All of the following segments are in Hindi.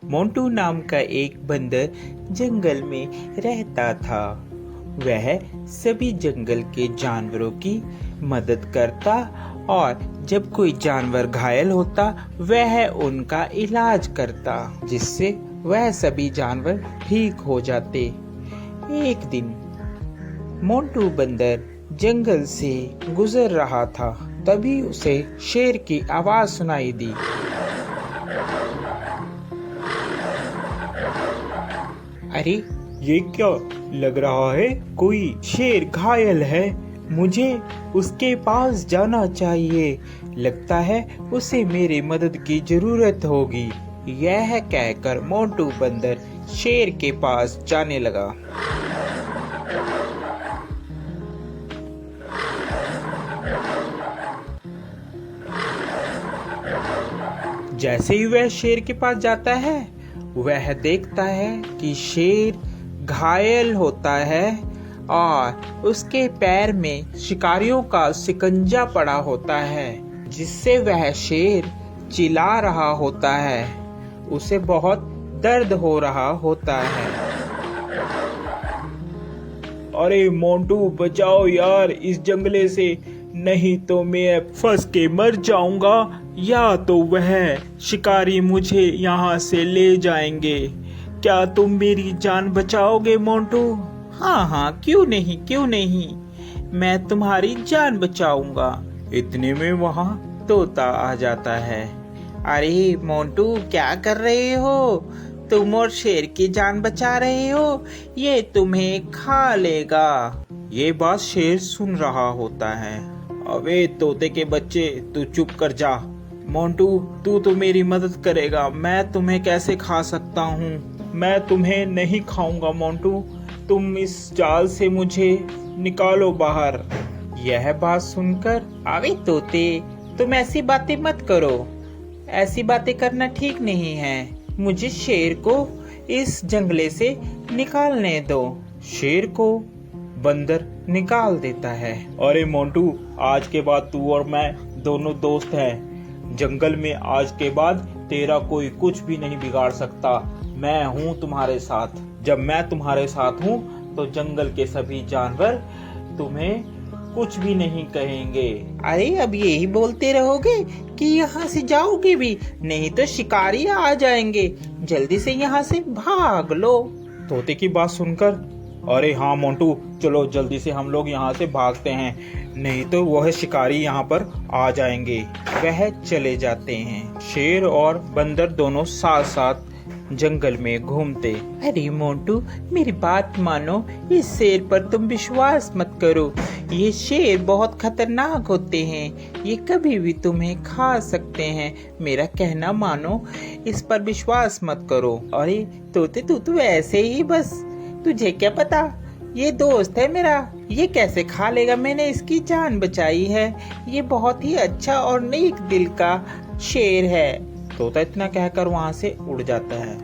मोंटू नाम का एक बंदर जंगल में रहता था। वह सभी जंगल के जानवरों की मदद करता और जब कोई जानवर घायल होता वह उनका इलाज करता, जिससे वह सभी जानवर ठीक हो जाते। एक दिन मोंटू बंदर जंगल से गुजर रहा था, तभी उसे शेर की आवाज सुनाई दी। अरे, ये क्या लग रहा है? कोई शेर घायल है, मुझे उसके पास जाना चाहिए। लगता है उसे मेरी मदद की जरूरत होगी। यह कहकर मोंटू बंदर शेर के पास जाने लगा। जैसे ही वह शेर के पास जाता है, वह देखता है कि शेर घायल होता है और उसके पैर में शिकारियों का शिकंजा पड़ा होता है, जिससे वह शेर चिल्ला रहा होता है। उसे बहुत दर्द हो रहा होता है। अरे मोंटू, बचाओ यार इस जंगले से, नहीं तो मैं फंस के मर जाऊंगा, या तो वह शिकारी मुझे यहाँ से ले जाएंगे। क्या तुम मेरी जान बचाओगे मोंटू? हाँ, क्यों नहीं, मैं तुम्हारी जान बचाऊंगा। इतने में वहाँ तोता आ जाता है। अरे मोंटू, क्या कर रहे हो? तुम और शेर की जान बचा रहे हो, ये तुम्हें खा लेगा। ये बात शेर सुन रहा होता है। अबे तोते के बच्चे, तू चुप कर जा। मोंटू, तू तो मेरी मदद करेगा, मैं तुम्हें कैसे खा सकता हूँ? मैं तुम्हें नहीं खाऊंगा मोंटू, तुम इस जाल से मुझे निकालो बाहर। यह बात सुनकर, अबे तोते, तुम ऐसी बातें मत करो, ऐसी बातें करना ठीक नहीं है। मुझे शेर को इस जंगले से निकालने दो। शेर को बंदर निकाल देता है। अरे मोंटू, आज के बाद तू और मैं दोनों दोस्त हैं। जंगल में आज के बाद तेरा कोई कुछ भी नहीं बिगाड़ सकता। मैं हूँ तुम्हारे साथ। जब मैं तुम्हारे साथ हूँ तो जंगल के सभी जानवर तुम्हें कुछ भी नहीं कहेंगे। अरे, अब यही बोलते रहोगे कि यहाँ से जाओगे भी, नहीं तो शिकारी आ जाएंगे। जल्दी से यहाँ से भाग लो। तोते की बात सुनकर, अरे हाँ मोंटू, चलो जल्दी से हम लोग यहाँ से भागते हैं, नहीं तो वह शिकारी यहाँ पर आ जाएंगे। वह चले जाते हैं। शेर और बंदर दोनों साथ साथ जंगल में घूमते। अरे मोंटू, मेरी बात मानो, इस शेर पर तुम विश्वास मत करो। ये शेर बहुत खतरनाक होते हैं, ये कभी भी तुम्हें खा सकते हैं। मेरा कहना मानो, इस पर विश्वास मत करो। अरे तोते, तू तो ऐसे ही बस, तुझे क्या पता, ये दोस्त है मेरा, ये कैसे खा लेगा? मैंने इसकी जान बचाई है। ये बहुत ही अच्छा और नेक दिल का शेर है। तोता इतना कहकर वहां से उड़ जाता है।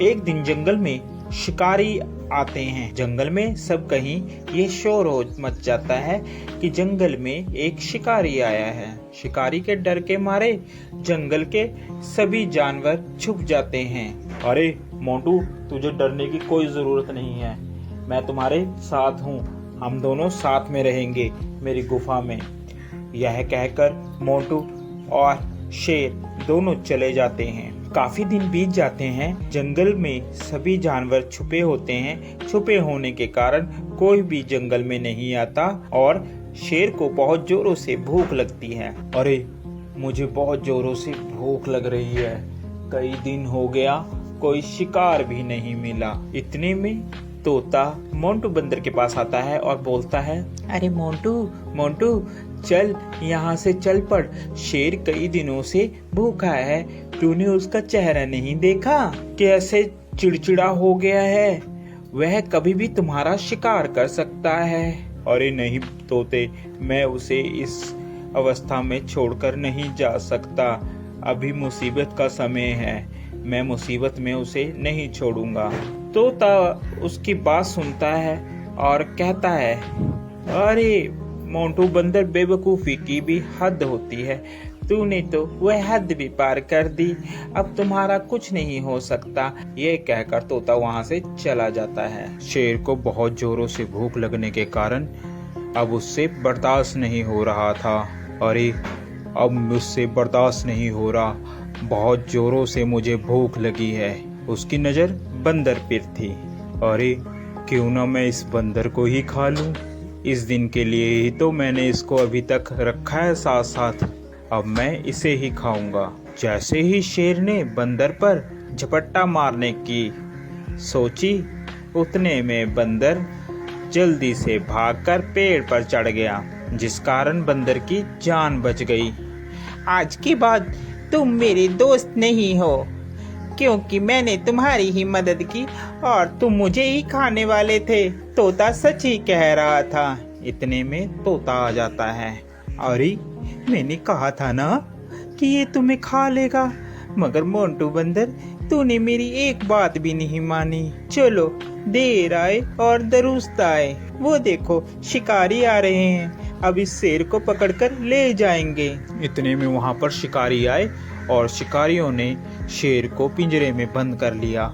एक दिन जंगल में शिकारी आते हैं। जंगल में सब कहीं ये शोर हो मच जाता है कि जंगल में एक शिकारी आया है। शिकारी के डर के मारे जंगल के सभी जानवर छुप जाते हैं। अरे मोंटू, तुझे डरने की कोई जरूरत नहीं है, मैं तुम्हारे साथ हूँ, हम दोनों साथ में रहेंगे मेरी गुफा में। यह कहकर मोंटू और शेर दोनों चले जाते हैं। काफी दिन बीत जाते हैं। जंगल में सभी जानवर छुपे होते हैं। छुपे होने के कारण कोई भी जंगल में नहीं आता और शेर को बहुत जोरों से भूख लगती है। अरे, मुझे बहुत जोरों से भूख लग रही है, कई दिन हो गया कोई शिकार भी नहीं मिला। इतने में तोता मोंटू बंदर के पास आता है और बोलता है, अरे मोंटू, चल यहाँ से चल पड़। शेर कई दिनों से भूखा है, तूने उसका चेहरा नहीं देखा? कैसे चिड़चिड़ा हो गया है, वह कभी भी तुम्हारा शिकार कर सकता है। अरे नहीं तोते, मैं उसे इस अवस्था में छोड़कर नहीं जा सकता, अभी मुसीबत का समय है, मैं मुसीबत में उसे नहीं छोड़ूंगा। तोता उसकी बात सुनता है और कहता है, अरे मोंटू बंदर, बेवकूफी की भी हद होती है, तूने तो वह हद भी पार कर दी, अब तुम्हारा कुछ नहीं हो सकता। ये कहकर तोता वहाँ से चला जाता है। शेर को बहुत जोरों से भूख लगने के कारण अब उससे बर्दाश्त नहीं हो रहा था। अरे अब मुझसे बर्दाश्त नहीं हो रहा, बहुत जोरों से मुझे भूख लगी है। उसकी नज़र बंदर पर थी। अरे क्यों ना मैं इस बंदर को ही खा लूं, इस दिन के लिए ही तो मैंने इसको अभी तक रखा है साथ साथ, अब मैं इसे ही खाऊंगा। जैसे ही शेर ने बंदर पर झपट्टा मारने की सोची, उतने में बंदर जल्दी से भागकर पेड़ पर चढ़ गया, जिस कारण बंदर की जान बच गई। आज के बाद तुम मेरे दोस्त नहीं हो, क्योंकि मैंने तुम्हारी ही मदद की और तुम मुझे ही खाने वाले थे। तोता सच ही कह रहा था। इतने में तोता आ जाता है। अरे मैंने कहा था ना कि ये तुम्हें खा लेगा, मगर मोंटू बंदर, तूने मेरी एक बात भी नहीं मानी। चलो, देर आए और दुरुस्त आए। वो देखो, शिकारी आ रहे हैं, अब इस शेर को पकड़कर ले जाएंगे। इतने में वहां पर शिकारी आए और शिकारियों ने शेर को पिंजरे में बंद कर लिया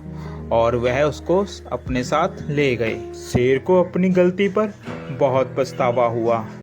और वह उसको अपने साथ ले गए। शेर को अपनी गलती पर बहुत पछतावा हुआ।